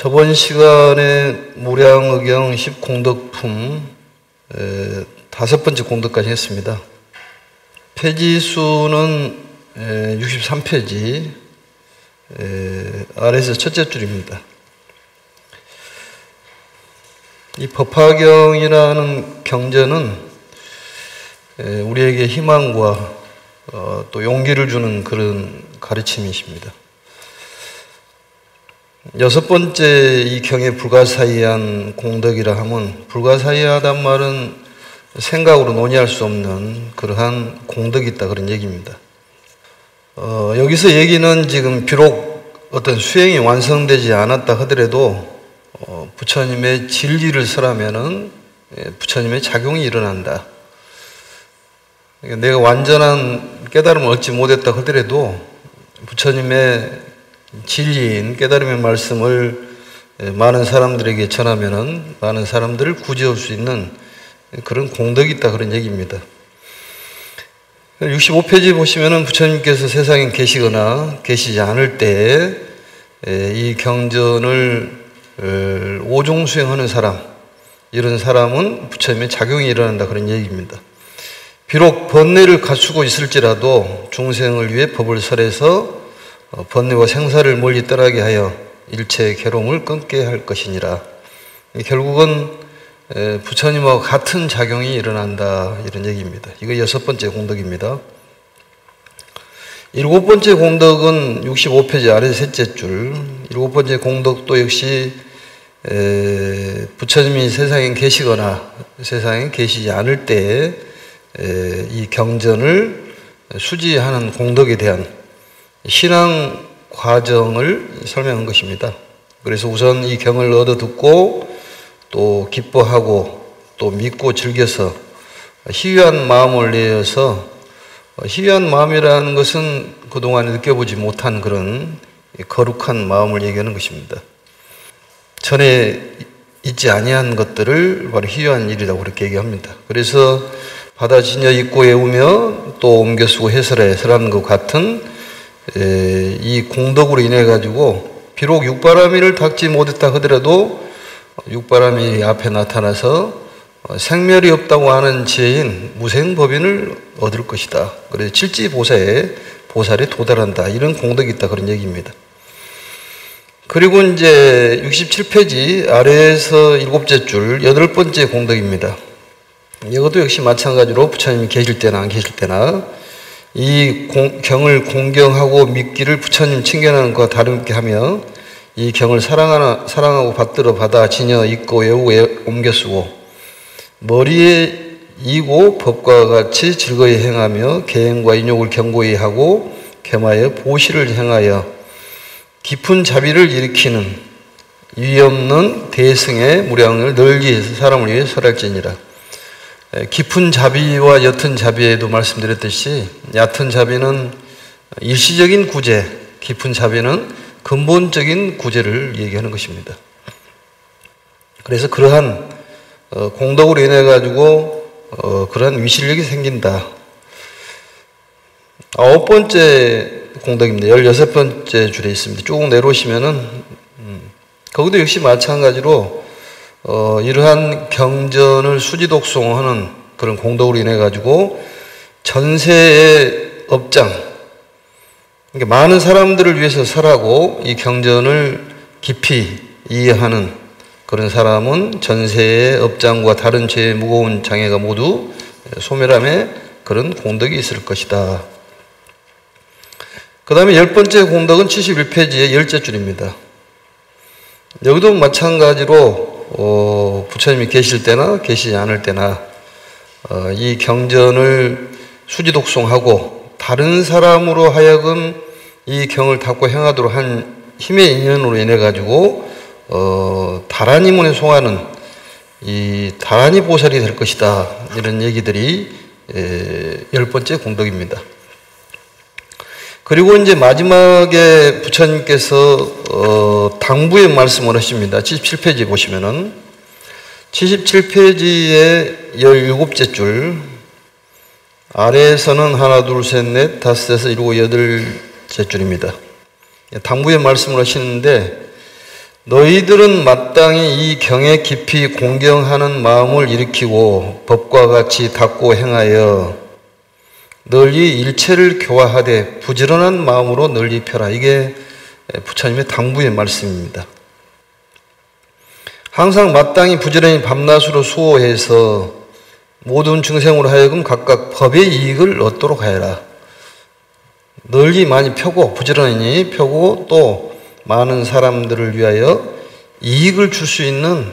저번 시간에 무량의경 10공덕품 5번째 공덕까지 했습니다. 페이지 수는 63페이지 아래에서 첫째 줄입니다. 이 법화경이라는 경전은 우리에게 희망과 또 용기를 주는 그런 가르침이십니다. 6번째 이 경에 불가사의한 공덕이라 하면, 불가사의하단 말은 생각으로 논의할 수 없는 그러한 공덕이 있다, 그런 얘기입니다. 여기서 얘기는 지금 비록 어떤 수행이 완성되지 않았다 하더라도 부처님의 진리를 설하면은 부처님의 작용이 일어난다. 내가 완전한 깨달음을 얻지 못했다 하더라도 부처님의 진리인 깨달음의 말씀을 많은 사람들에게 전하면은 많은 사람들을 구제할 수 있는 그런 공덕이 있다, 그런 얘기입니다. 65페이지 보시면은 부처님께서 세상에 계시거나 계시지 않을 때에 이 경전을 오종수행하는 사람, 이런 사람은 부처님의 작용이 일어난다, 그런 얘기입니다. 비록 번뇌를 갖추고 있을지라도 중생을 위해 법을 설해서 번뇌와 생사를 멀리 떠나게 하여 일체의 괴로움을 끊게 할 것이니라. 결국은 부처님과 같은 작용이 일어난다, 이런 얘기입니다. 이거 6번째 공덕입니다. 7번째 공덕은 65페이지 아래 셋째 줄. 7번째 공덕도 역시 부처님이 세상에 계시거나 세상에 계시지 않을 때에 이 경전을 수지하는 공덕에 대한 신앙 과정을 설명한 것입니다. 그래서 우선 이 경을 얻어 듣고 또 기뻐하고 또 믿고 즐겨서 희귀한 마음을 내어서, 희귀한 마음이라는 것은 그동안 느껴보지 못한 그런 거룩한 마음을 얘기하는 것입니다. 전에 있지 아니한 것들을 바로 희귀한 일이라고 그렇게 얘기합니다. 그래서 바다 지녀 잊고 외우며 또 옮겨 쓰고 해설해 설하는 것 같은 이 공덕으로 인해 가지고 비록 육바라밀을 닦지 못했다 하더라도 육바라밀이 앞에 나타나서 생멸이 없다고 하는 지혜인 무생법인을 얻을 것이다. 그래서 칠지보살에 도달한다, 이런 공덕이 있다, 그런 얘기입니다. 그리고 이제 67페이지 아래에서 7째 줄 8번째 공덕입니다. 이것도 역시 마찬가지로 부처님이 계실 때나 안 계실 때나 이 경을 공경하고 믿기를 부처님 칭견하는 것과 다름게 하며 이 경을 사랑하고 받들어 받아 지녀 잊고 외우고 옮겨 쓰고 머리에 이고 법과 같이 즐거이 행하며 계행과 인욕을 견고히 하고 겸하여 보시를 행하여 깊은 자비를 일으키는 위없는 대승의 무량을 널리 사람을 위해 설할지니라. 깊은 자비와 옅은 자비에도 말씀드렸듯이 얕은 자비는 일시적인 구제, 깊은 자비는 근본적인 구제를 얘기하는 것입니다. 그래서 그러한 공덕으로 인해 가지고 그러한 위실력이 생긴다. 9번째 공덕입니다. 16번째 줄에 있습니다. 쭉 내려오시면은 거기도 역시 마찬가지로 이러한 경전을 수지독송하는 그런 공덕으로 인해 가지고 전세의 업장, 그러니까 많은 사람들을 위해서 설하고 이 경전을 깊이 이해하는 그런 사람은 전세의 업장과 다른 죄의 무거운 장애가 모두 소멸함에 그런 공덕이 있을 것이다. 그 다음에 10번째 공덕은 71페이지의 10째 줄입니다. 여기도 마찬가지로 부처님이 계실 때나 계시지 않을 때나 이 경전을 수지독송하고 다른 사람으로 하여금 이 경을 닦고 행하도록 한 힘의 인연으로 인해 가지고 다라니문에 송하는 이 다라니 보살이 될 것이다, 이런 얘기들이 10번째 공덕입니다. 그리고 이제 마지막에 부처님께서 당부의 말씀을 하십니다. 77페이지 보시면은 77페이지의 17째 줄 아래에서는 하나, 둘, 셋, 넷, 다섯, 여섯, 일곱, 여덟째 줄입니다. 당부의 말씀을 하시는데 너희들은 마땅히 이 경에 깊이 공경하는 마음을 일으키고 법과 같이 닦고 행하여 널리 일체를 교화하되 부지런한 마음으로 널리 펴라. 이게 부처님의 당부의 말씀입니다. 항상 마땅히 부지런히 밤낮으로 수호해서 모든 중생으로 하여금 각각 법의 이익을 얻도록 하여라. 널리 많이 펴고 부지런히 펴고 또 많은 사람들을 위하여 이익을 줄 수 있는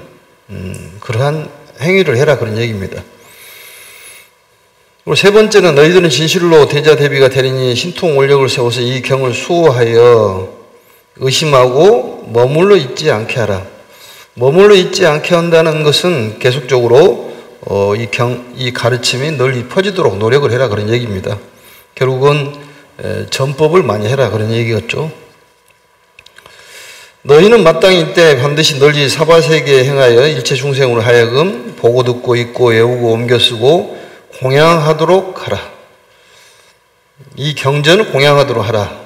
그러한 행위를 해라, 그런 얘기입니다. 그리고 세 번째는 너희들은 진실로 대자 대비가 되리니 신통 원력을 세워서 이 경을 수호하여 의심하고 머물러 있지 않게 하라. 머물러 있지 않게 한다는 것은 계속적으로 이 가르침이 널리 퍼지도록 노력을 해라, 그런 얘기입니다. 결국은 전법을 많이 해라, 그런 얘기였죠. 너희는 마땅히 이때 반드시 널리 사바세계에 행하여 일체 중생으로 하여금 보고 듣고 읽고 외우고 옮겨 쓰고 공양하도록 하라. 이 경전을 공양하도록 하라.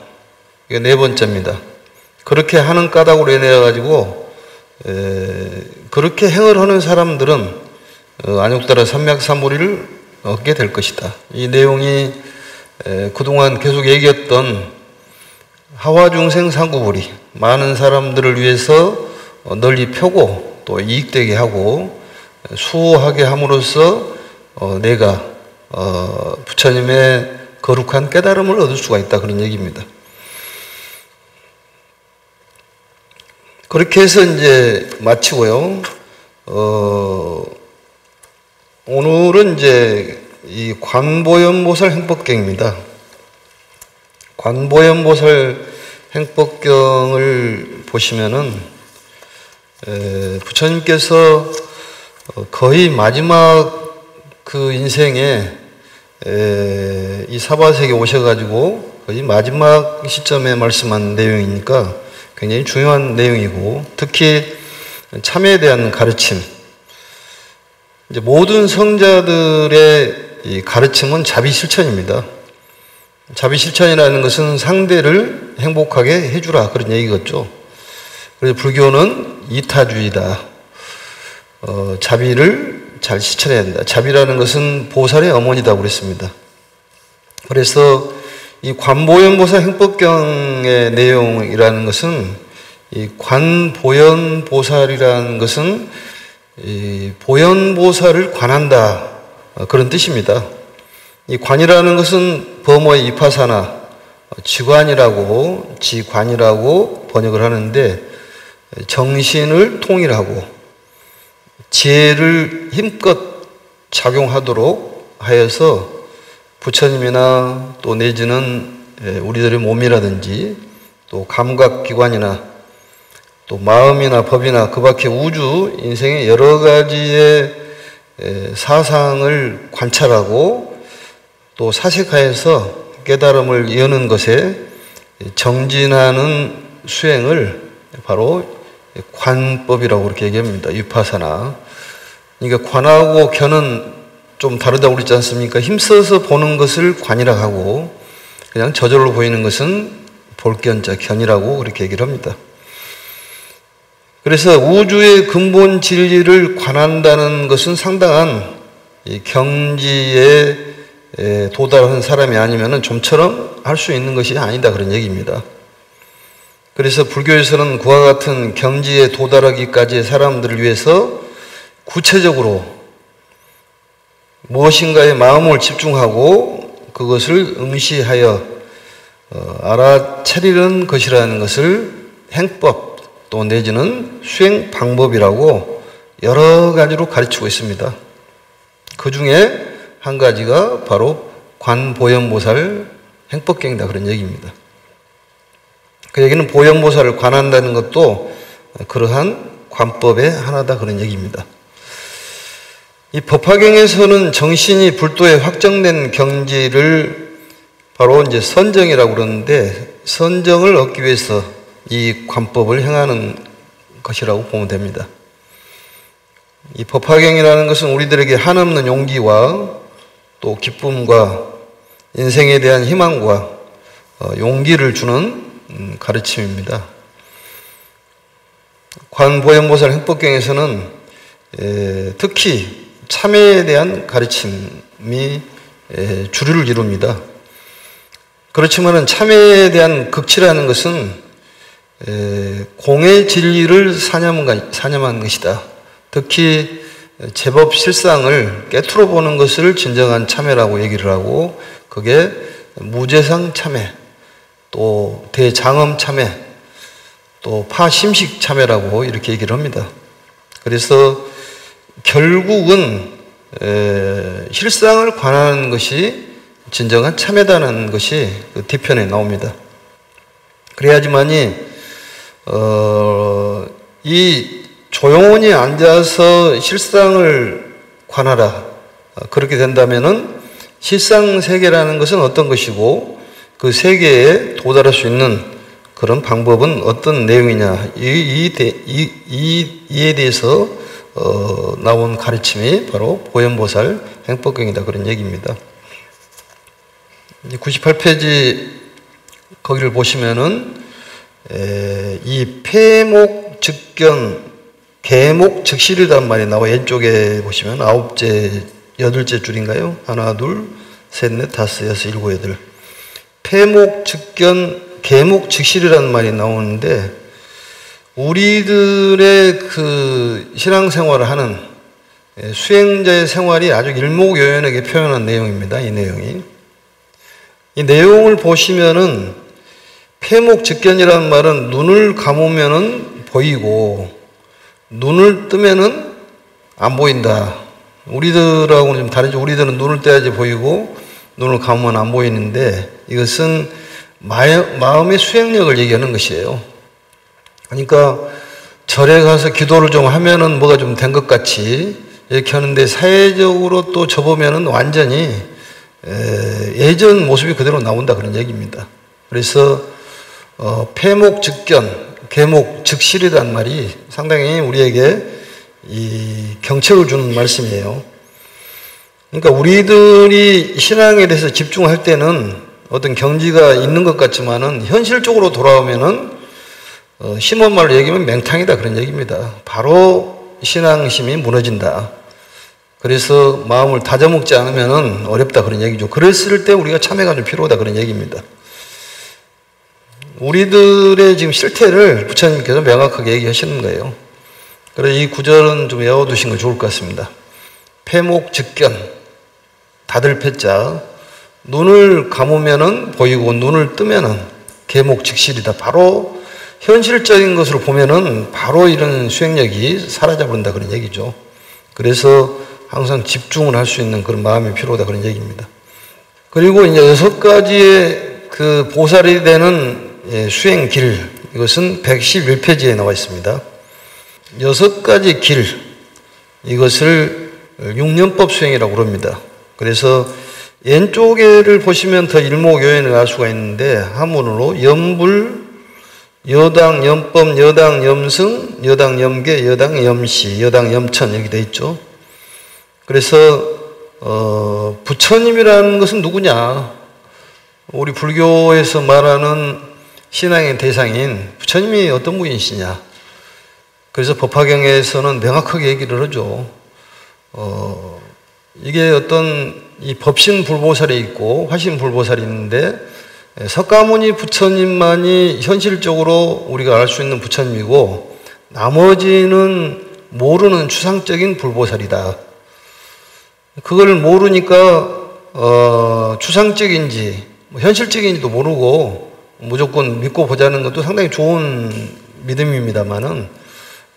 이게 네 번째입니다. 그렇게 하는 까닭으로 인해 가지고 그렇게 행을 하는 사람들은 안욕따라 삼맥삼보리를 얻게 될 것이다. 이 내용이 그동안 계속 얘기했던 하와중생 상구보리, 많은 사람들을 위해서 널리 펴고 또 이익되게 하고 수호하게 함으로써 내가 부처님의 거룩한 깨달음을 얻을 수가 있다, 그런 얘기입니다. 그렇게 해서 이제 마치고요. 오늘은 이제 이 관보현보살 행법경입니다. 관보현보살 행법경을 보시면은 부처님께서 거의 마지막 그 인생에 이 사바세계에 오셔가지고 거의 마지막 시점에 말씀한 내용이니까 굉장히 중요한 내용이고, 특히 참회에 대한 가르침, 이제 모든 성자들의 이 가르침은 자비실천입니다. 자비실천이라는 것은 상대를 행복하게 해주라, 그런 얘기겠죠. 그래서 불교는 이타주의다. 자비를 잘 실천해야 된다. 자비라는 것은 보살의 어머니다고 그랬습니다. 그래서 이 관보현보살 행법경의 내용이라는 것은 이 관보현보살이라는 것은 이 보현보살을 관한다, 그런 뜻입니다. 이 관이라는 것은 범어의 이파사나 지관이라고 번역을 하는데, 정신을 통일하고 지혜를 힘껏 작용하도록 하여서 부처님이나 또 내지는 우리들의 몸이라든지 또 감각기관이나 또 마음이나 법이나 그 밖에 우주 인생의 여러 가지의 사상을 관찰하고 또 사색하여서 깨달음을 여는 것에 정진하는 수행을 바로 관법이라고 그렇게 얘기합니다. 위파사나. 그러니까 관하고 견은 좀 다르다고 그랬지 않습니까? 힘써서 보는 것을 관이라고 하고 그냥 저절로 보이는 것은 볼견자, 견이라고 그렇게 얘기를 합니다. 그래서 우주의 근본 진리를 관한다는 것은 상당한 경지에 도달한 사람이 아니면 좀처럼 할 수 있는 것이 아니다, 그런 얘기입니다. 그래서 불교에서는 그와 같은 경지에 도달하기까지의 사람들을 위해서 구체적으로 무엇인가에 마음을 집중하고 그것을 응시하여 알아차리는 것이라는 것을 행법 또 내지는 수행 방법이라고 여러 가지로 가르치고 있습니다. 그 중에 한 가지가 바로 관보현보살 행법경이다, 그런 얘기입니다. 그 얘기는 보현보살을 관한다는 것도 그러한 관법의 하나다, 그런 얘기입니다. 이 법화경에서는 정신이 불도에 확정된 경지를 바로 이제 선정이라고 그러는데, 선정을 얻기 위해서 이 관법을 행하는 것이라고 보면 됩니다. 이 법화경이라는 것은 우리들에게 한없는 용기와 또 기쁨과 인생에 대한 희망과 용기를 주는 가르침입니다. 관보현보살 행법경에서는 특히 참회에 대한 가르침이 주류를 이룹니다. 그렇지만은 참회에 대한 극치라는 것은 공의 진리를 사념한 것이다. 특히 제법 실상을 깨트려 보는 것을 진정한 참회라고 얘기를 하고, 그게 무제상 참회, 또 대장엄 참회, 또 파심식 참회라고 이렇게 얘기를 합니다. 그래서 결국은 실상을 관하는 것이 진정한 참회다는 것이 그 뒤편에 나옵니다. 그래야지만이 이 조용히 앉아서 실상을 관하라, 그렇게 된다면은 실상 세계라는 것은 어떤 것이고 그 세계에 도달할 수 있는 그런 방법은 어떤 내용이냐, 이에 대해서 나온 가르침이 바로 보현보살 행법경이다, 그런 얘기입니다. 98페이지 거기를 보시면은 이 폐목 즉견 계목 즉실이란 말이 나와. 왼쪽에 보시면 9째, 8째 줄인가요? 하나, 둘, 셋, 넷, 다섯, 여섯, 일곱, 여덟. 폐목 즉견 계목 즉실이라는 말이 나오는데, 우리들의 그 신앙생활을 하는 수행자의 생활이 아주 일목요연하게 표현한 내용입니다. 이 내용이. 이 내용을 보시면은 폐목 즉견이라는 말은 눈을 감으면은 보이고 눈을 뜨면은 안 보인다. 우리들하고는 좀 다르죠. 우리들은 눈을 떠야지 보이고 눈을 감으면 안 보이는데, 이것은 마음의 수행력을 얘기하는 것이에요. 그러니까 절에 가서 기도를 좀 하면은 뭐가 좀 된 것 같이 이렇게 하는데, 사회적으로 또 접으면은 완전히 예전 모습이 그대로 나온다, 그런 얘기입니다. 그래서 폐목 즉견, 계목 즉실이라는 말이 상당히 우리에게 이 경책을 주는 말씀이에요. 그러니까 우리들이 신앙에 대해서 집중할 때는 어떤 경지가 있는 것 같지만은 현실적으로 돌아오면은 심한 말로 얘기하면 맹탕이다, 그런 얘기입니다. 바로 신앙심이 무너진다. 그래서 마음을 다져먹지 않으면은 어렵다, 그런 얘기죠. 그랬을 때 우리가 참회가 좀 필요하다, 그런 얘기입니다. 우리들의 지금 실태를 부처님께서 명확하게 얘기하시는 거예요. 그래서 이 구절은 좀 외워두신 거 좋을 것 같습니다. 폐목 즉견, 다들 패자, 눈을 감으면은 보이고 눈을 뜨면은 계목 즉실이다. 바로 현실적인 것으로 보면은 바로 이런 수행력이 사라져버린다, 그런 얘기죠. 그래서 항상 집중을 할 수 있는 그런 마음이 필요하다, 그런 얘기입니다. 그리고 이제 6가지의 그 보살이 되는 수행 길, 이것은 111페이지에 나와 있습니다. 6가지 길, 이것을 육년법 수행이라고 그럽니다. 그래서 왼쪽에를 보시면 더 일목요연을 알 수가 있는데, 한문으로 염불, 여당 염법, 여당 염승, 여당 염계, 여당 염시, 여당 염천, 이렇게 되어 있죠. 그래서 부처님이라는 것은 누구냐? 우리 불교에서 말하는 신앙의 대상인 부처님이 어떤 분이시냐? 그래서 법화경에서는 명확하게 얘기를 하죠. 이게 어떤 이 법신불보살이 있고 화신불보살이 있는데, 석가모니 부처님만이 현실적으로 우리가 알 수 있는 부처님이고, 나머지는 모르는 추상적인 불보살이다. 그걸 모르니까 추상적인지 현실적인지도 모르고 무조건 믿고 보자는 것도 상당히 좋은 믿음입니다만은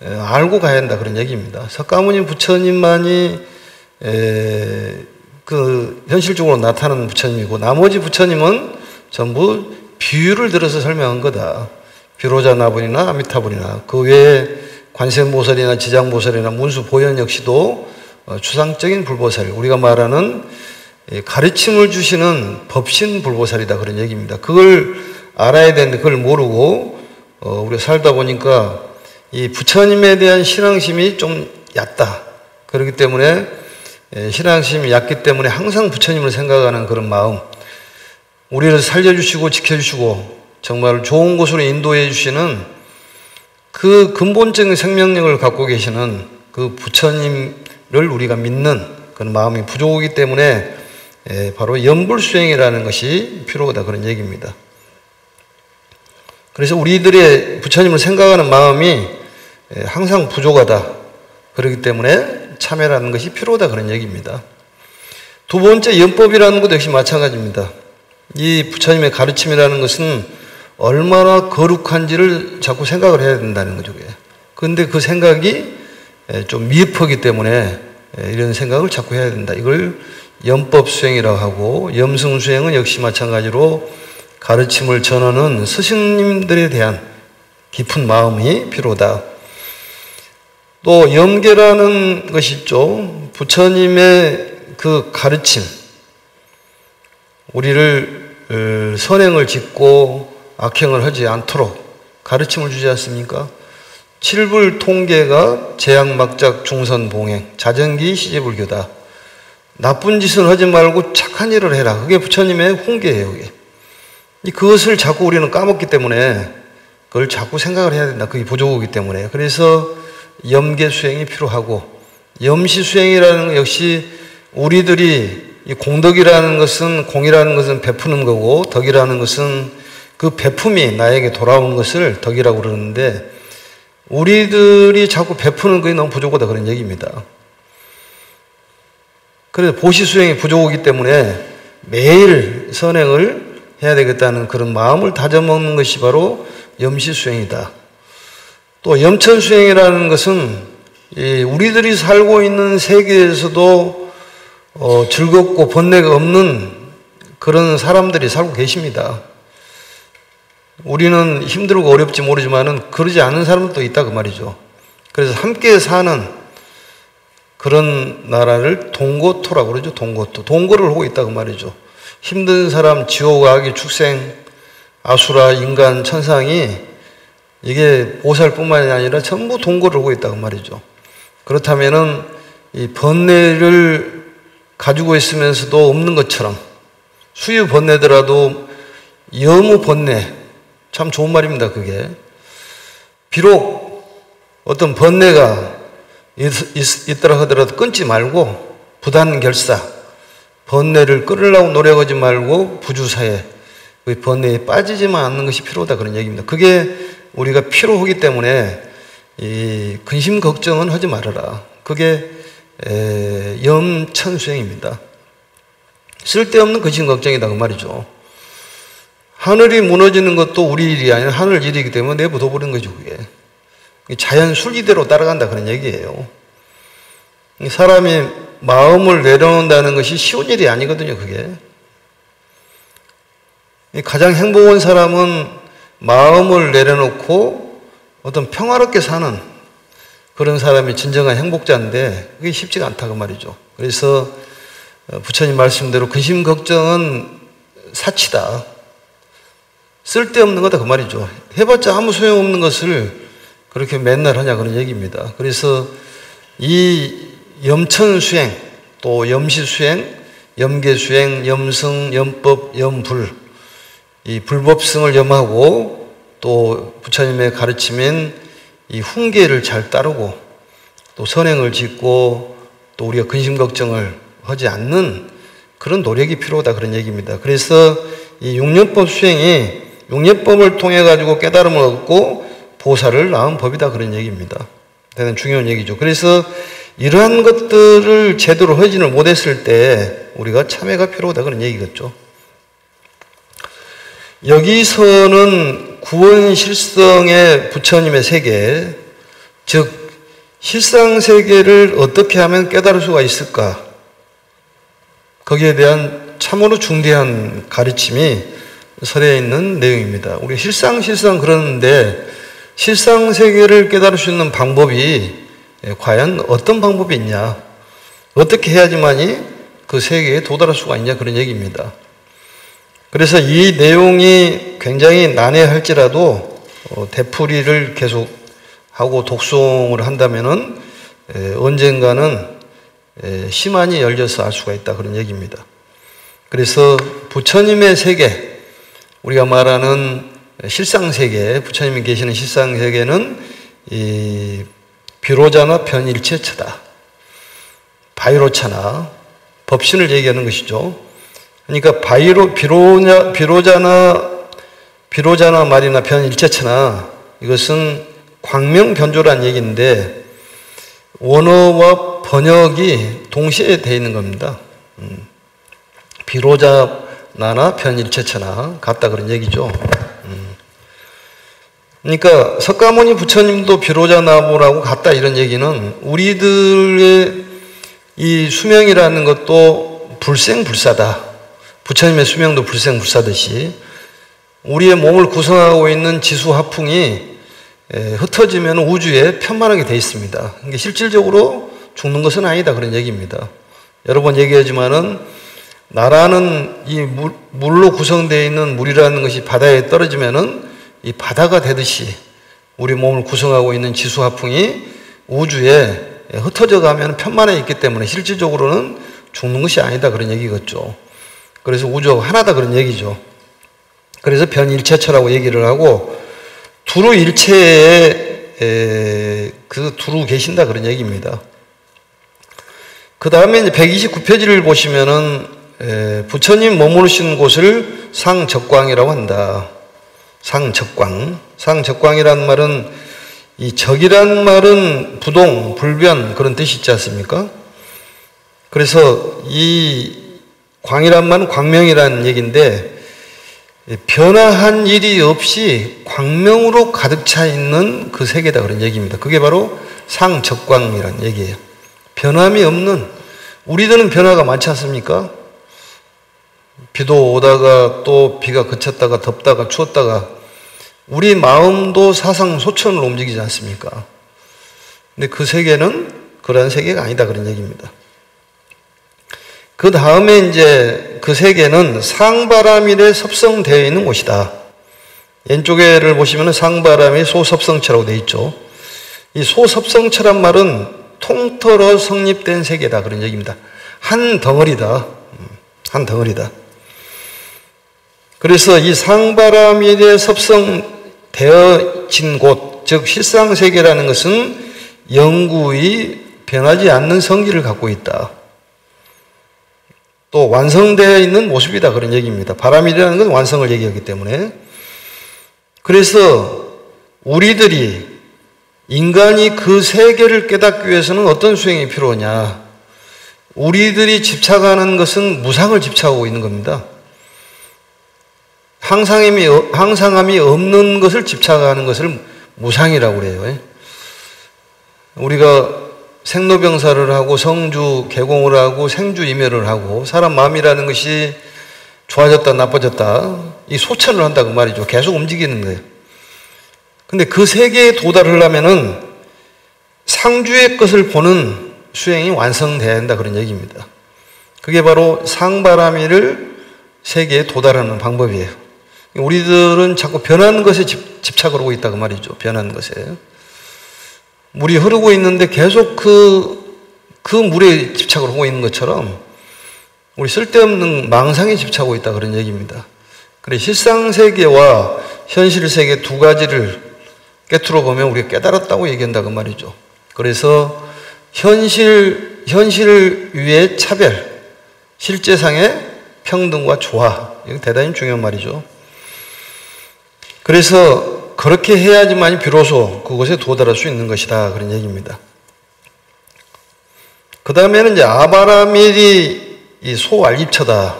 알고 가야 한다, 그런 얘기입니다. 석가모니 부처님만이 그 현실적으로 나타나는 부처님이고, 나머지 부처님은 전부 비유를 들어서 설명한 거다. 비로자나불이나 아미타불이나 그 외에 관세음보살이나 지장보살이나 문수보현 역시도 추상적인 불보살, 우리가 말하는 가르침을 주시는 법신불보살이다, 그런 얘기입니다. 그걸 알아야 되는데 그걸 모르고 우리가 살다 보니까 이 부처님에 대한 신앙심이 좀 얕다. 그렇기 때문에 신앙심이 얕기 때문에 항상 부처님을 생각하는 그런 마음, 우리를 살려주시고 지켜주시고 정말 좋은 곳으로 인도해 주시는 그 근본적인 생명력을 갖고 계시는 그 부처님을 우리가 믿는 그런 마음이 부족하기 때문에 바로 염불수행이라는 것이 필요하다 그런 얘기입니다. 그래서 우리들의 부처님을 생각하는 마음이 항상 부족하다. 그렇기 때문에 참회라는 것이 필요하다 그런 얘기입니다. 두 번째, 염법이라는 것도 역시 마찬가지입니다. 이 부처님의 가르침이라는 것은 얼마나 거룩한지를 자꾸 생각을 해야 된다는 거죠. 그런데 그 생각이 좀 미흡하기 때문에 이런 생각을 자꾸 해야 된다. 이걸 염법수행이라고 하고, 염승수행은 역시 마찬가지로 가르침을 전하는 스승님들에 대한 깊은 마음이 필요하다. 또 염계라는 것이 있죠. 부처님의 그 가르침, 우리를 선행을 짓고 악행을 하지 않도록 가르침을 주지 않습니까? 칠불통계가 제약막작 중선봉행, 자정기 시제불교다. 나쁜 짓을 하지 말고 착한 일을 해라. 그게 부처님의 훈계예요. 그게. 그것을 자꾸 우리는 까먹기 때문에 그걸 자꾸 생각을 해야 된다. 그게 부족하기 때문에. 그래서 염계 수행이 필요하고, 염시 수행이라는 것 역시 우리들이 이 공덕이라는 것은, 공이라는 것은 베푸는 거고, 덕이라는 것은 그 베품이 나에게 돌아오는 것을 덕이라고 그러는데, 우리들이 자꾸 베푸는 것이 너무 부족하다 그런 얘기입니다. 그래서 보시 수행이 부족하기 때문에 매일 선행을 해야 되겠다는 그런 마음을 다져먹는 것이 바로 염시 수행이다. 또 염천 수행이라는 것은 우리들이 살고 있는 세계에서도 즐겁고 번뇌가 없는 그런 사람들이 살고 계십니다. 우리는 힘들고 어렵지 모르지만은 그러지 않은 사람도 있다 그 말이죠. 그래서 함께 사는 그런 나라를 동고토라고 그러죠. 동고토. 동거를 하고 있다 그 말이죠. 힘든 사람, 지옥, 악의 축생, 아수라, 인간, 천상이 이게 보살뿐만이 아니라 전부 동거를 하고 있다 그 말이죠. 그렇다면은 이 번뇌를 가지고 있으면서도 없는 것처럼, 수유 번뇌더라도 여무 번뇌, 참 좋은 말입니다, 그게. 비록 어떤 번뇌가 있더라 하더라도 끊지 말고, 부단결사, 번뇌를 끊으려고 노력하지 말고 부주사에, 그 번뇌에 빠지지만 않는 것이 필요하다 그런 얘기입니다. 그게 우리가 필요하기 때문에 이 근심 걱정은 하지 말아라. 그게 염천수행입니다. 쓸데없는 근심 걱정이다 그 말이죠. 하늘이 무너지는 것도 우리 일이 아니라 하늘 일이기 때문에 내버려버린 거죠. 그게 자연 순리대로 따라간다 그런 얘기예요. 사람이 마음을 내려놓는다는 것이 쉬운 일이 아니거든요. 그게 가장 행복한 사람은 마음을 내려놓고 어떤 평화롭게 사는 그런 사람이 진정한 행복자인데 그게 쉽지가 않다 그 말이죠. 그래서 부처님 말씀대로 근심 걱정은 사치다. 쓸데없는 거다 그 말이죠. 해봤자 아무 소용없는 것을 그렇게 맨날 하냐 그런 얘기입니다. 그래서 이 염천수행, 또 염시수행, 염계수행, 염승, 염법, 염불, 이 불법승을 염하고 또 부처님의 가르침인 이 훈계를 잘 따르고 또 선행을 짓고 또 우리가 근심 걱정을 하지 않는 그런 노력이 필요하다 그런 얘기입니다. 그래서 이 육념법 수행이 육념법을 통해 가지고 깨달음을 얻고 보살을 낳은 법이다 그런 얘기입니다. 대단히 중요한 얘기죠. 그래서 이러한 것들을 제대로 하지를 못했을 때 우리가 참회가 필요하다 그런 얘기겠죠. 여기서는 구원실성의 부처님의 세계, 즉 실상세계를 어떻게 하면 깨달을 수가 있을까? 거기에 대한 참으로 중대한 가르침이 설에 있는 내용입니다. 우리 실상 그러는데 실상세계를 깨달을 수 있는 방법이 과연 어떤 방법이 있냐? 어떻게 해야지만이 그 세계에 도달할 수가 있냐? 그런 얘기입니다. 그래서 이 내용이 굉장히 난해할지라도 되풀이를 계속 하고 독송을 한다면은 언젠가는 심한이 열려서 알 수가 있다 그런 얘기입니다. 그래서 부처님의 세계, 우리가 말하는 실상세계, 부처님이 계시는 실상세계는 이 비로자나 변일체체다. 바이로차나 법신을 얘기하는 것이죠. 그러니까 비로자나 말이나 변일체체나 이것은 광명변조란 얘기인데 원어와 번역이 동시에 되어 있는 겁니다. 비로자나나 변일체체나 같다 그런 얘기죠. 그러니까 석가모니 부처님도 비로자나보라고 같다 이런 얘기는 우리들의 이 수명이라는 것도 불생불사다. 부처님의 수명도 불생불사듯이 우리의 몸을 구성하고 있는 지수화풍이 흩어지면 우주에 편만하게 되어 있습니다. 그러니까 실질적으로 죽는 것은 아니다 그런 얘기입니다. 여러 번 얘기하지만은 나라는 이 물로 구성되어 있는 물이라는 것이 바다에 떨어지면은 이 바다가 되듯이 우리 몸을 구성하고 있는 지수화풍이 우주에 흩어져 가면 편만해 있기 때문에 실질적으로는 죽는 것이 아니다 그런 얘기겠죠. 그래서 우주가 하나다 그런 얘기죠. 그래서 변일체처라고 얘기를 하고 두루 일체에 그 두루 계신다 그런 얘기입니다. 그 다음에 이제 129페이지를 보시면은 부처님 머무르신 곳을 상적광이라고 한다. 상적광이라는 말은 이 적이란 말은 부동, 불변 그런 뜻이 있지 않습니까? 그래서 이 광이란 말은 광명이라는 얘기인데 변화한 일이 없이 광명으로 가득 차 있는 그 세계다 그런 얘기입니다. 그게 바로 상적광이라는 얘기예요. 변함이 없는, 우리들은 변화가 많지 않습니까? 비도 오다가 또 비가 그쳤다가 덥다가 추웠다가 우리 마음도 사상소천으로 움직이지 않습니까? 근데 그 세계는 그러한 세계가 아니다 그런 얘기입니다. 그 다음에 이제 그 세계는 상바람일에 섭성되어 있는 곳이다. 왼쪽에를 보시면 상바람이 소섭성처라고 되어 있죠. 이 소섭성처란 말은 통틀어 성립된 세계다 그런 얘기입니다. 한 덩어리다. 그래서 이 상바람일에 섭성되어진 곳, 즉 실상세계라는 것은 영구히 변하지 않는 성질을 갖고 있다. 또 완성되어 있는 모습이다 그런 얘기입니다. 바람이라는 건 완성을 얘기하기 때문에. 그래서 우리들이 인간이 그 세계를 깨닫기 위해서는 어떤 수행이 필요하냐. 우리들이 집착하는 것은 무상을 집착하고 있는 겁니다. 항상함이 없는 것을 집착하는 것을 무상이라고 그래요. 우리가 생로병사를 하고 성주 개공을 하고 생주이멸을 하고 사람 마음이라는 것이 좋아졌다 나빠졌다 이 소천을 한다고 말이죠. 계속 움직이는 거예요. 근데 그 세계에 도달하려면은 상주의 것을 보는 수행이 완성돼야 한다 그런 얘기입니다. 그게 바로 상바라미를 세계에 도달하는 방법이에요. 우리들은 자꾸 변하는 것에 집착을 하고 있다고 말이죠. 변하는 것에. 물이 흐르고 있는데 계속 그 물에 집착을 하고 있는 것처럼 우리 쓸데없는 망상에 집착하고 있다 그런 얘기입니다. 그래 실상세계와 현실세계 두 가지를 깨트려 보면 우리가 깨달았다고 얘기한다고 말이죠. 그래서 현실 위의 차별, 실제상의 평등과 조화, 이거 대단히 중요한 말이죠. 그래서 그렇게 해야지만 비로소 그곳에 도달할 수 있는 것이다 그런 얘기입니다. 그 다음에는 이제 아바라밀이 이 소알립처다.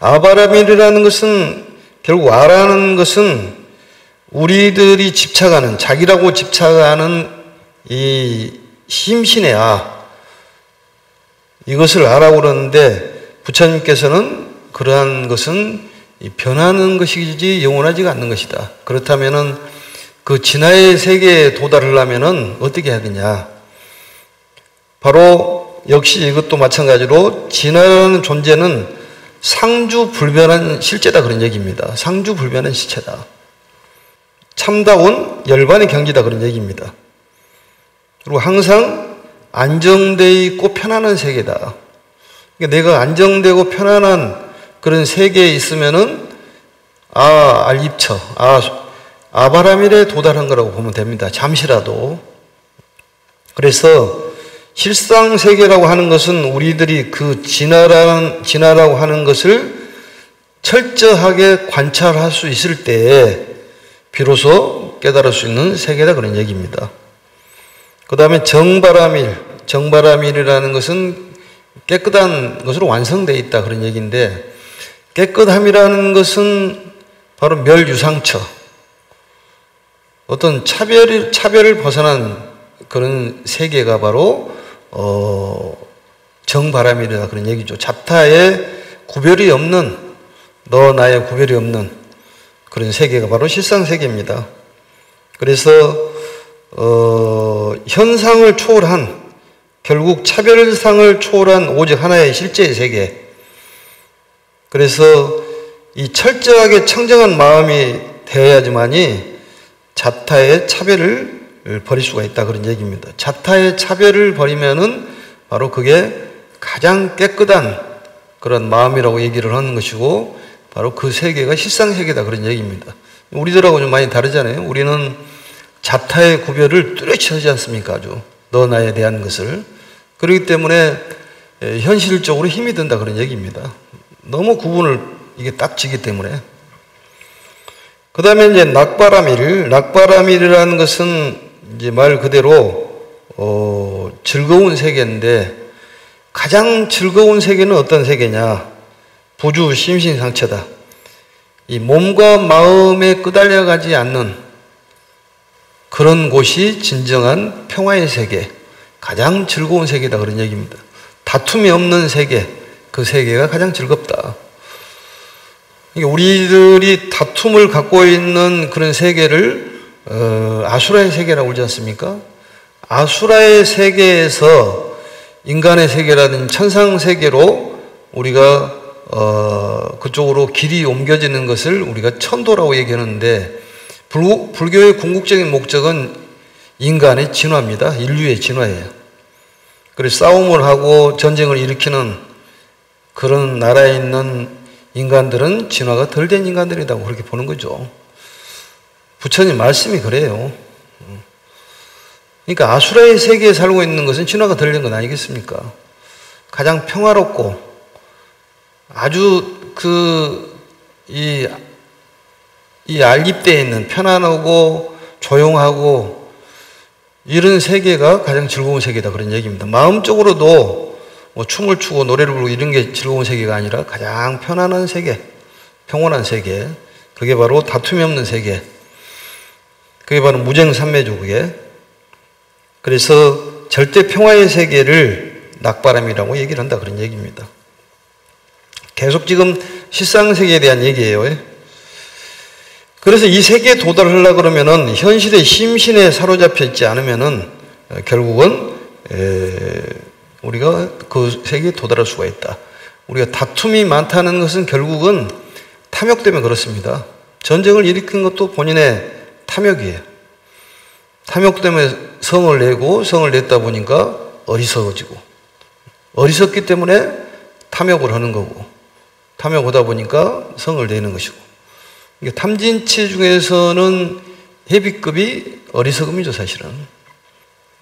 아바라밀이라는 것은 결국 아라는 것은 우리들이 집착하는 자기라고 집착하는 이 심신의 이것을 아라고 그러는데 부처님께서는 그러한 것은 변하는 것이지 영원하지가 않는 것이다. 그렇다면은 그 진화의 세계에 도달하려면은 어떻게 해야 되냐? 바로 역시 이것도 마찬가지로 진화라는 존재는 상주불변한 실제다 그런 얘기입니다. 상주불변한 실체다. 참다운 열반의 경지다 그런 얘기입니다. 그리고 항상 안정되어 있고 편안한 세계다. 그러니까 내가 안정되고 편안한 그런 세계에 있으면은 알입처, 아바라밀에 도달한 거라고 보면 됩니다. 잠시라도. 그래서 실상세계라고 하는 것은 우리들이 그 진화라고 하는 것을 철저하게 관찰할 수 있을 때에 비로소 깨달을 수 있는 세계다, 그런 얘기입니다. 그 다음에 정바라밀이라는 것은 깨끗한 것으로 완성되어 있다, 그런 얘기인데, 깨끗함이라는 것은 바로 멸유상처, 어떤 차별을 벗어난 그런 세계가 바로 정바라밀이다, 그런 얘기죠. 잡타에 구별이 없는, 너 나의 구별이 없는 그런 세계가 바로 실상세계입니다. 그래서 현상을 초월한, 결국 차별상을 초월한 오직 하나의 실제의 세계. 그래서 이 철저하게 청정한 마음이 되어야지만이 잡타의 차별을 버릴 수가 있다, 그런 얘기입니다. 잡타의 차별을 버리면은 바로 그게 가장 깨끗한 그런 마음이라고 얘기를 하는 것이고, 바로 그 세계가 실상세계다, 그런 얘기입니다. 우리들하고 좀 많이 다르잖아요. 우리는 잡타의 구별을 뚜렷이 하지 않습니까? 아주 너 나에 대한 것을. 그렇기 때문에 현실적으로 힘이 든다, 그런 얘기입니다. 너무 구분을 이게 딱 지기 때문에. 그 다음에 이제 낙바라밀이라는 것은 이제 말 그대로 즐거운 세계인데, 가장 즐거운 세계는 어떤 세계냐? 부주 심신상처다. 이 몸과 마음에 끄달려 가지 않는 그런 곳이 진정한 평화의 세계, 가장 즐거운 세계다, 그런 얘기입니다. 다툼이 없는 세계, 그 세계가 가장 즐겁다. 우리들이 다툼을 갖고 있는 그런 세계를 아수라의 세계라고 그러지 않습니까? 아수라의 세계에서 인간의 세계라든지 천상 세계로 우리가 그쪽으로 길이 옮겨지는 것을 우리가 천도라고 얘기하는데, 불교의 궁극적인 목적은 인간의 진화입니다. 인류의 진화예요. 그래서 싸움을 하고 전쟁을 일으키는 그런 나라에 있는 인간들은 진화가 덜 된 인간들이라고 그렇게 보는 거죠. 부처님 말씀이 그래요. 그러니까 아수라의 세계에 살고 있는 것은 진화가 덜 된 건 아니겠습니까? 가장 평화롭고 아주 이 알립대에 있는 편안하고 조용하고 이런 세계가 가장 즐거운 세계다, 그런 얘기입니다. 마음적으로도 뭐 춤을 추고 노래를 부르고 이런 게 즐거운 세계가 아니라 가장 편안한 세계, 평온한 세계, 그게 바로 다툼이 없는 세계, 그게 바로 무쟁삼매죠, 그게. 그래서 절대 평화의 세계를 낙바람이라고 얘기를 한다, 그런 얘기입니다. 계속 지금 실상세계에 대한 얘기예요. 그래서 이 세계에 도달하려고 그러면은 현실의 심신에 사로잡혀 있지 않으면은 결국은 우리가 그 세계에 도달할 수가 있다. 우리가 다툼이 많다는 것은 결국은 탐욕 때문에 그렇습니다. 전쟁을 일으킨 것도 본인의 탐욕이에요. 탐욕 때문에 성을 내고, 성을 냈다 보니까 어리석어지고, 어리석기 때문에 탐욕을 하는 거고, 탐욕하다 보니까 성을 내는 것이고. 탐진치 중에서는 헤비급이 어리석음이죠, 사실은.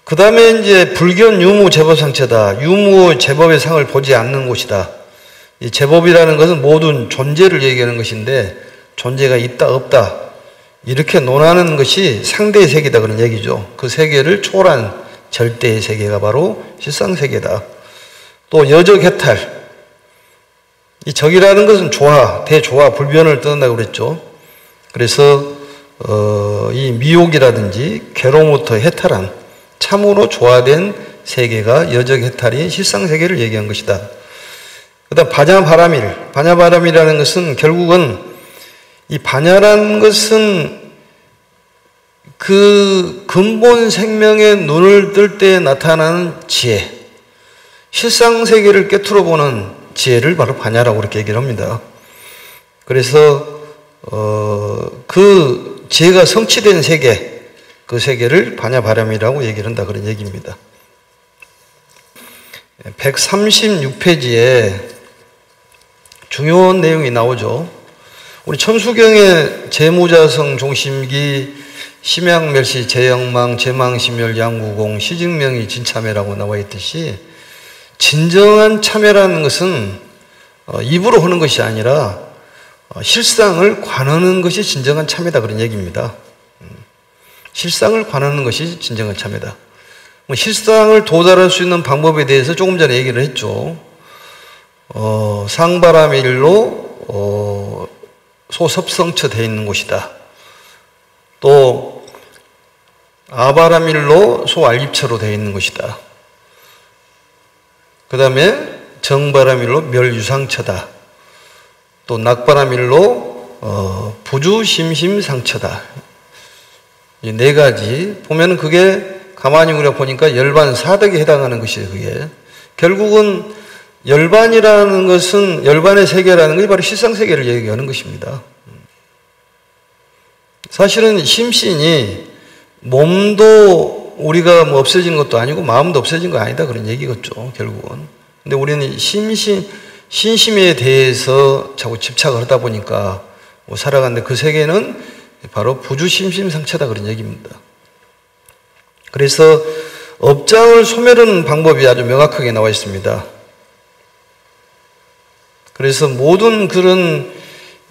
그 다음에 이제 불견 유무 제법상처다. 유무 제법의 상을 보지 않는 곳이다. 이 제법이라는 것은 모든 존재를 얘기하는 것인데, 존재가 있다 없다 이렇게 논하는 것이 상대의 세계다, 그런 얘기죠. 그 세계를 초월한 절대의 세계가 바로 실상세계다. 또 여적해탈, 이 적이라는 것은 조화, 대조화, 불변을 뜻한다고 그랬죠. 그래서 이 미혹이라든지 괴로움부터 해탈한 참으로 조화된 세계가 여적해탈이 실상세계를 얘기한 것이다. 그 다음 바냐바람이라는 것은 결국은 이 바냐라는 것은 그 근본 생명의 눈을 뜰 때 나타나는 지혜, 실상세계를 깨트려 보는 지혜를 바로 바냐라고 그렇게 얘기를 합니다. 그래서 그 지혜가 성취된 세계, 그 세계를 바냐바람이라고 얘기를 한다, 그런 얘기입니다. 136페이지에 중요한 내용이 나오죠. 우리 천수경의 재무자성 종심기 심양멸시 재영망 재망심멸 양구공 시증명이 진참회라고 나와 있듯이 진정한 참회라는 것은 입으로 하는 것이 아니라 실상을 관하는 것이 진정한 참회다 그런 얘기입니다. 실상을 관하는 것이 진정한 참회다. 실상을 도달할 수 있는 방법에 대해서 조금 전에 얘기를 했죠. 상바람일로 소섭성처 되어 있는 곳이다. 또 아바람일로 소알립처로 되어 있는 곳이다. 그 다음에 정바람일로 멸유상처다. 또 낙바람일로 부주심심상처다. 이 네 가지 보면은 그게 가만히 우리가 보니까 열반 사덕에 해당하는 것이에요. 그게 결국은 열반이라는 것은 열반의 세계라는 것이 바로 실상세계를 얘기하는 것입니다. 사실은 심신이 몸도 우리가 뭐 없어지는 것도 아니고 마음도 없어진 거 아니다 그런 얘기겠죠. 결국은. 근데 우리는 신심에 대해서 자꾸 집착을 하다 보니까 뭐 살아가는데 그 세계는 바로 부주심심상처다 그런 얘기입니다. 그래서 업장을 소멸하는 방법이 아주 명확하게 나와 있습니다. 그래서 모든 그런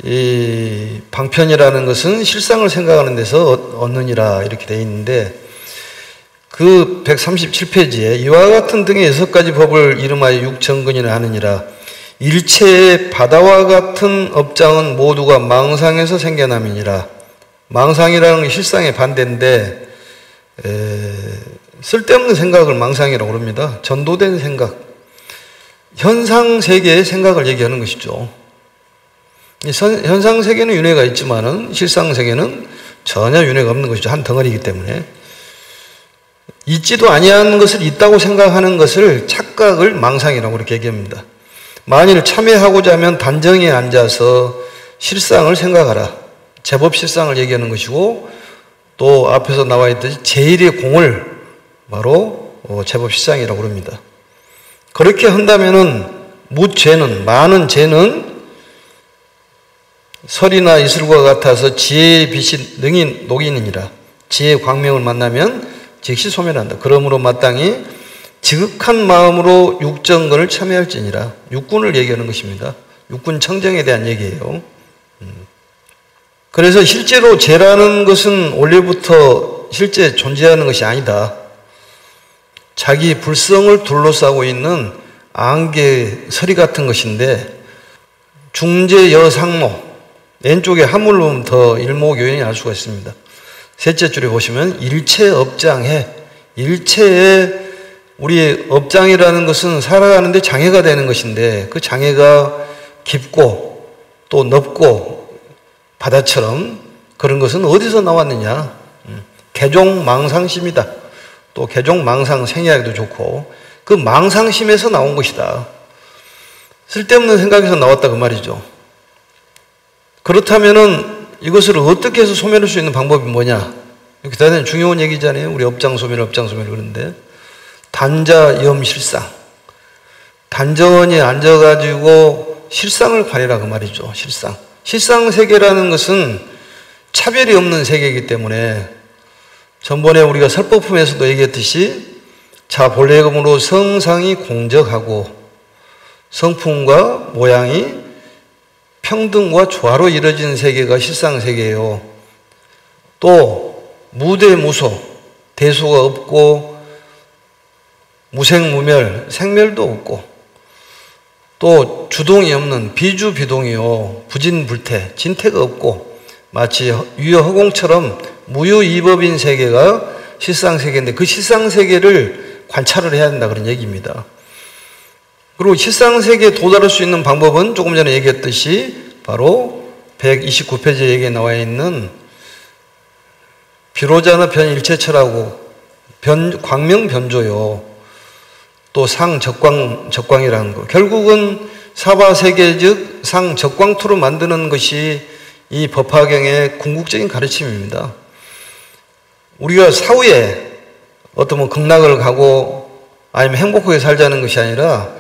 이 방편이라는 것은 실상을 생각하는 데서 얻느니라 이렇게 되어 있는데 그 137페이지에 이와 같은 등의 6가지 법을 이름하여 육정근이라 하느니라. 일체의 바다와 같은 업장은 모두가 망상에서 생겨남이니라. 망상이라는 게 실상의 반대인데 쓸데없는 생각을 망상이라고 합니다. 전도된 생각, 현상세계의 생각을 얘기하는 것이죠. 현상세계는 윤회가 있지만은 실상세계는 전혀 윤회가 없는 것이죠. 한 덩어리이기 때문에. 있지도 아니하는 것을 있다고 생각하는 것을 착각을 망상이라고 이렇게 얘기합니다. 만일 참회하고자 하면 단정에 앉아서 실상을 생각하라. 제법 실상을 얘기하는 것이고 또 앞에서 나와 있듯이 제1의 공을 바로 제법 실상이라고 합니다. 그렇게 한다면은 무죄는 많은 죄는 설이나 이슬과 같아서 지혜의 빛이 능히 녹이느니라. 지혜의 광명을 만나면 즉시 소멸한다. 그러므로 마땅히 지극한 마음으로 육정근을 참여할지니라. 육군을 얘기하는 것입니다. 육군 청정에 대한 얘기예요. 그래서 실제로 죄라는 것은 원래부터 실제 존재하는 것이 아니다. 자기 불성을 둘러싸고 있는 안개 서리 같은 것인데 중재여상모 왼쪽에 한물로 보면 더 일목요연히 알 수가 있습니다. 셋째 줄에 보시면 일체업장해 일체의 우리의 업장이라는 것은 살아가는데 장애가 되는 것인데 그 장애가 깊고 또 넓고 바다처럼 그런 것은 어디서 나왔느냐? 개종망상심이다. 또 개종망상 생이하기도 좋고 그 망상심에서 나온 것이다. 쓸데없는 생각에서 나왔다 그 말이죠. 그렇다면은 이것을 어떻게 해서 소멸할 수 있는 방법이 뭐냐? 이렇게 대단히 중요한 얘기잖아요. 우리 업장 소멸 그러는데 단자염실상 단전히 앉아가지고 실상을 가리라 그 말이죠. 실상 세계라는 것은 차별이 없는 세계이기 때문에 전번에 우리가 설법품에서도 얘기했듯이 자본래금으로 성상이 공적하고 성품과 모양이 평등과 조화로 이루어진 세계가 실상세계예요. 또 무대무소, 대소가 없고 무생무멸, 생멸도 없고 또 주동이 없는 비주비동이요. 부진불태, 진태가 없고 마치 유여허공처럼 무유이법인 세계가 실상세계인데 그 실상세계를 관찰을 해야 된다 그런 얘기입니다. 그리고 실상세계에 도달할 수 있는 방법은 조금 전에 얘기했듯이 바로 129페이지에 얘기에 나와 있는 비로자나 변일체처라고 광명변조요. 또 상적광이라는 거. 결국은 사바세계 즉 상적광투로 만드는 것이 이 법화경의 궁극적인 가르침입니다. 우리가 사후에 어떤 뭐 극락을 가고 아니면 행복하게 살자는 것이 아니라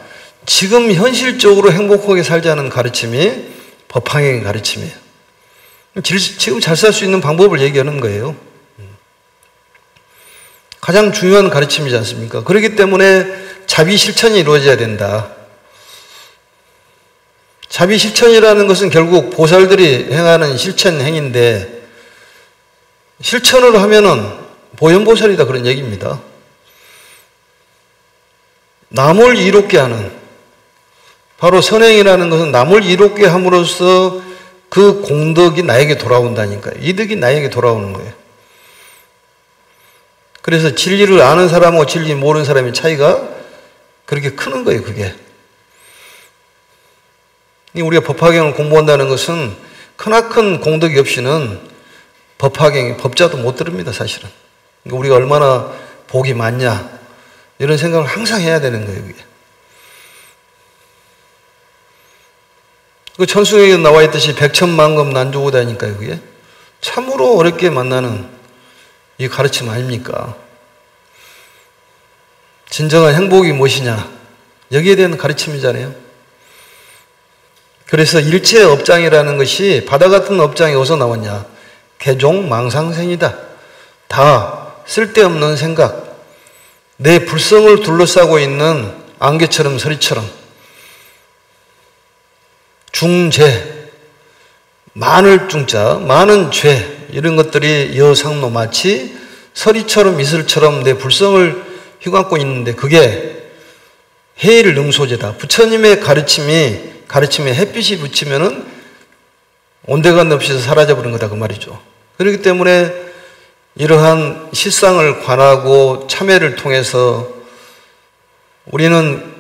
지금 현실적으로 행복하게 살자는 가르침이 법화경의 가르침이에요. 지금 잘 살 수 있는 방법을 얘기하는 거예요. 가장 중요한 가르침이지 않습니까? 그렇기 때문에 자비 실천이 이루어져야 된다. 자비 실천이라는 것은 결국 보살들이 행하는 실천 행위인데, 실천을 하면은 보현보살이다 그런 얘기입니다. 남을 이롭게 하는, 바로 선행이라는 것은 남을 이롭게 함으로써 그 공덕이 나에게 돌아온다니까요. 이득이 나에게 돌아오는 거예요. 그래서 진리를 아는 사람하고 진리 모르는 사람의 차이가 그렇게 크는 거예요, 그게. 우리가 법화경을 공부한다는 것은 크나큰 공덕이 없이는 법화경이 법자도 못 들읍니다, 사실은. 그러니까 우리가 얼마나 복이 많냐, 이런 생각을 항상 해야 되는 거예요, 그게. 그 천승에게 나와 있듯이 백천만금 난조고다니까요, 그게. 참으로 어렵게 만나는 이 가르침 아닙니까? 진정한 행복이 무엇이냐, 여기에 대한 가르침이잖아요. 그래서 일체 업장이라는 것이 바다 같은 업장이 어디서 나왔냐? 개종망상생이다. 다 쓸데없는 생각, 내 불성을 둘러싸고 있는 안개처럼 서리처럼 중죄, 많을 중자, 많은 죄, 이런 것들이 여상로 마치 서리처럼 이슬처럼 내 불성을 휘감고 있는데, 그게 해일 능소제다. 부처님의 가르침에 햇빛이 비치면은 온데간데 없이 사라져버린 거다, 그 말이죠. 그렇기 때문에 이러한 실상을 관하고 참회를 통해서 우리는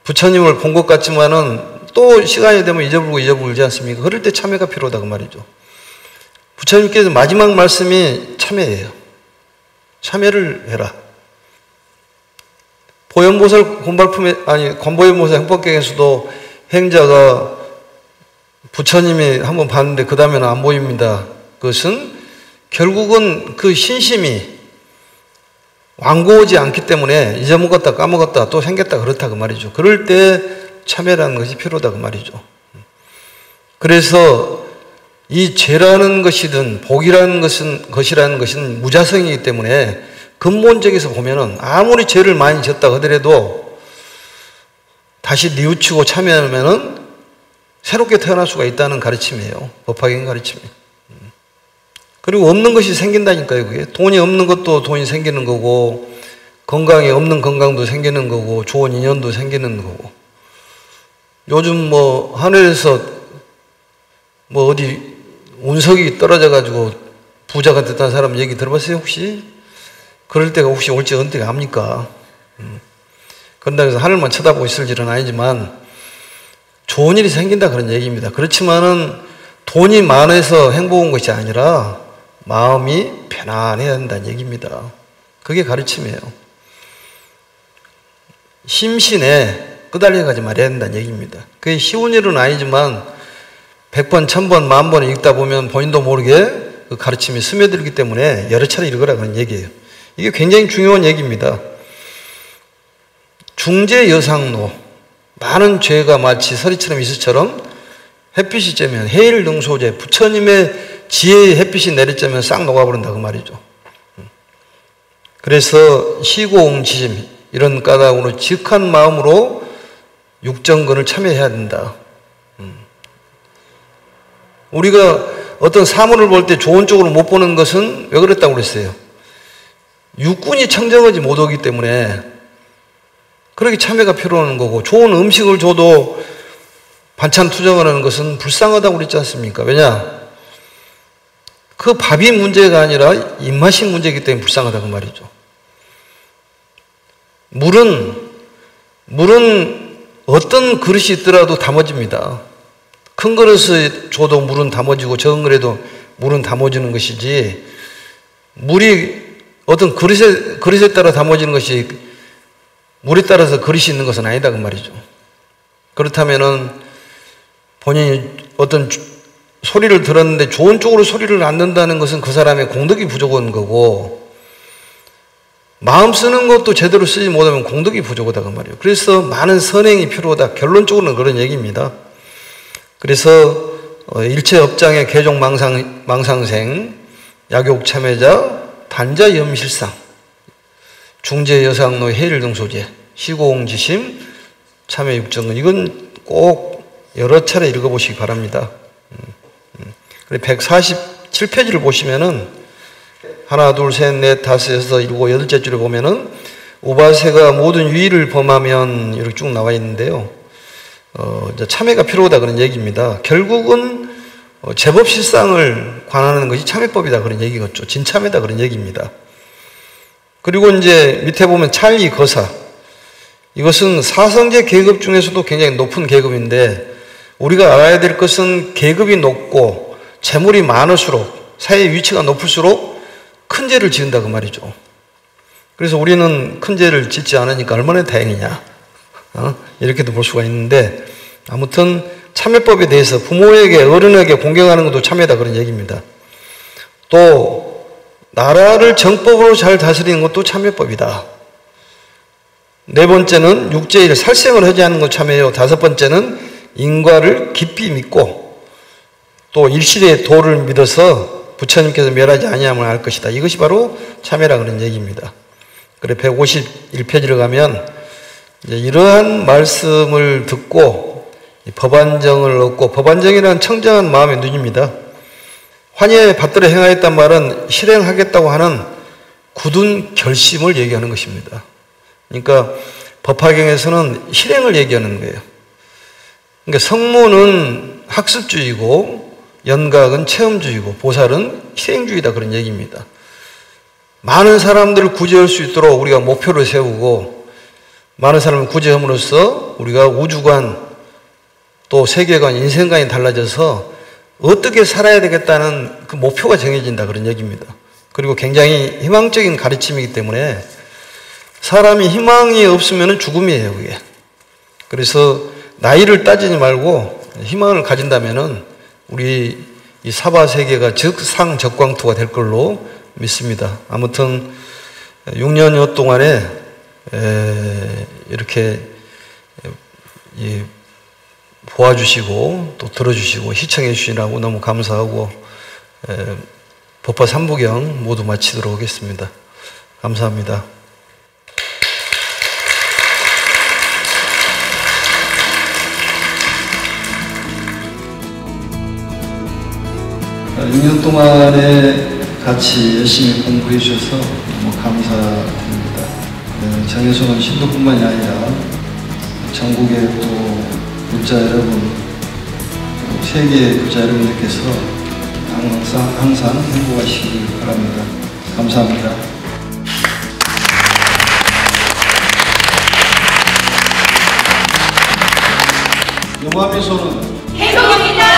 부처님을 본 것 같지만은 또 시간이 되면 잊어버리지 않습니까? 그럴 때 참회가 필요하다, 그 말이죠. 부처님께서 마지막 말씀이 참회예요. 참회를 해라. 보현보살 관보현보살 행법경에서도 행자가 부처님이 한번 봤는데 그 다음에는 안 보입니다. 그것은 결국은 그 신심이 완고하지 않기 때문에 잊어먹었다 까먹었다 또 생겼다 그렇다 그 말이죠. 그럴 때 참회라는 것이 필요하다 그 말이죠. 그래서 이 죄라는 것이든 복이라는 것이라는 것은 무자성이기 때문에 근본적에서 보면은 아무리 죄를 많이 졌다 하더라도 다시 뉘우치고 참회하면은 새롭게 태어날 수가 있다는 가르침이에요. 법화경 가르침이. 그리고 없는 것이 생긴다니까요, 그게. 돈이 없는 것도 돈이 생기는 거고, 건강이 없는 건강도 생기는 거고, 좋은 인연도 생기는 거고. 요즘 하늘에서 어디 운석이 떨어져가지고 부자가 됐다는 사람 얘기 들어봤어요, 혹시? 그럴 때가 혹시 올지 언제가 압니까? 그런다고 해서 하늘만 쳐다보고 있을 일은 아니지만, 좋은 일이 생긴다 그런 얘기입니다. 그렇지만은 돈이 많아서 행복한 것이 아니라 마음이 편안해야 한다는 얘기입니다. 그게 가르침이에요. 심신에 끄달려가지 말아야 한다는 얘기입니다. 그게 쉬운 일은 아니지만 100번, 1000번, 10,000번 읽다 보면 본인도 모르게 그 가르침이 스며들기 때문에 여러 차례 읽으라 그런 얘기예요. 이게 굉장히 중요한 얘기입니다. 중죄 여상노, 많은 죄가 마치 서리처럼 이슬처럼 햇빛이 쬐면 해일 능소제, 부처님의 지혜의 햇빛이 내리쬐면 싹 녹아버린다 그 말이죠. 그래서 시고응지심, 이런 까닭으로 지극한 마음으로 육정근을 참여해야 된다. 우리가 어떤 사물을 볼 때 좋은 쪽으로 못 보는 것은 왜 그랬다고 그랬어요? 육군이 청정하지 못하기 때문에 그렇게 참회가 필요한 거고, 좋은 음식을 줘도 반찬 투정하는 것은 불쌍하다고 그랬지 않습니까? 왜냐? 그 밥이 문제가 아니라 입맛이 문제이기 때문에 불쌍하다고 말이죠. 물은 어떤 그릇이 있더라도 담아집니다. 큰 그릇을 줘도 물은 담아지고 적은 그릇에도 물은 담아지는 것이지, 물이 어떤 그릇에 따라 담아지는 것이 물에 따라서 그릇이 있는 것은 아니다 그 말이죠. 그렇다면은 본인이 어떤 소리를 들었는데 좋은 쪽으로 소리를 안 듣는다는 것은 그 사람의 공덕이 부족한 거고, 마음 쓰는 것도 제대로 쓰지 못하면 공덕이 부족하다 그 말이에요. 그래서 많은 선행이 필요하다. 결론적으로는 그런 얘기입니다. 그래서 일체 업장의 개종 망상생, 약욕 참여자, 단자 염실상, 중재 여상노 해일 등 소재, 시공지심, 참여 육정은 이건 꼭 여러 차례 읽어보시기 바랍니다. 147페이지를 보시면은 하나, 둘, 셋, 넷, 다섯, 여섯, 일곱, 여덟째 줄에 보면은 우바세가 모든 유의를 범하면 이렇게 쭉 나와 있는데요. 이제 참회가 필요하다 그런 얘기입니다. 결국은 제법 실상을 관하는 것이 참회법이다 그런 얘기겠죠. 진참회다 그런 얘기입니다. 그리고 이제 밑에 보면 찰리 거사. 이것은 사성제 계급 중에서도 굉장히 높은 계급인데 우리가 알아야 될 것은 계급이 높고 재물이 많을수록 사회의 위치가 높을수록 큰 죄를 지은다 그 말이죠. 그래서 우리는 큰 죄를 짓지 않으니까 얼마나 다행이냐 이렇게도 볼 수가 있는데 아무튼 참회법에 대해서 부모에게 어른에게 공경하는 것도 참회다 그런 얘기입니다. 또 나라를 정법으로 잘 다스리는 것도 참회법이다. 네 번째는 육제일 살생을 하지 않는 것 참회요. 다섯 번째는 인과를 깊이 믿고 또 일실의 도를 믿어서 부처님께서 멸하지 아니함을 알 것이다. 이것이 바로 참회라 그런 얘기입니다. 그래 151페이지를 가면 이제 이러한 말씀을 듣고 법안정을 얻고, 법안정이라는 청정한 마음의 눈입니다. 환희에 받들어 행하였단 말은 실행하겠다고 하는 굳은 결심을 얘기하는 것입니다. 그러니까 법화경에서는 실행을 얘기하는 거예요. 그러니까 성문은 학습주의고 연각은 체험주의고 보살은 실행주의다 그런 얘기입니다. 많은 사람들을 구제할 수 있도록 우리가 목표를 세우고 많은 사람을 구제함으로써 우리가 우주관 또 세계관, 인생관이 달라져서 어떻게 살아야 되겠다는 그 목표가 정해진다 그런 얘기입니다. 그리고 굉장히 희망적인 가르침이기 때문에 사람이 희망이 없으면 죽음이에요, 그게. 그래서 나이를 따지지 말고 희망을 가진다면은 우리 이 사바세계가 즉상적광토가 될 걸로 믿습니다. 아무튼 6년여 동안에 이렇게 보아주시고 또 들어주시고 시청해 주시라고 너무 감사하고 법화 3부경 모두 마치도록 하겠습니다. 감사합니다. 네, 6년 동안에 같이 열심히 공부해 주셔서 너무 감사드립니다. 정혜소는 신도뿐만이 아니라 전국의 또 불자 여러분, 세계의 불자 여러분들께서 항상 행복하시길 바랍니다. 감사합니다. 요마미소는 행복입니다.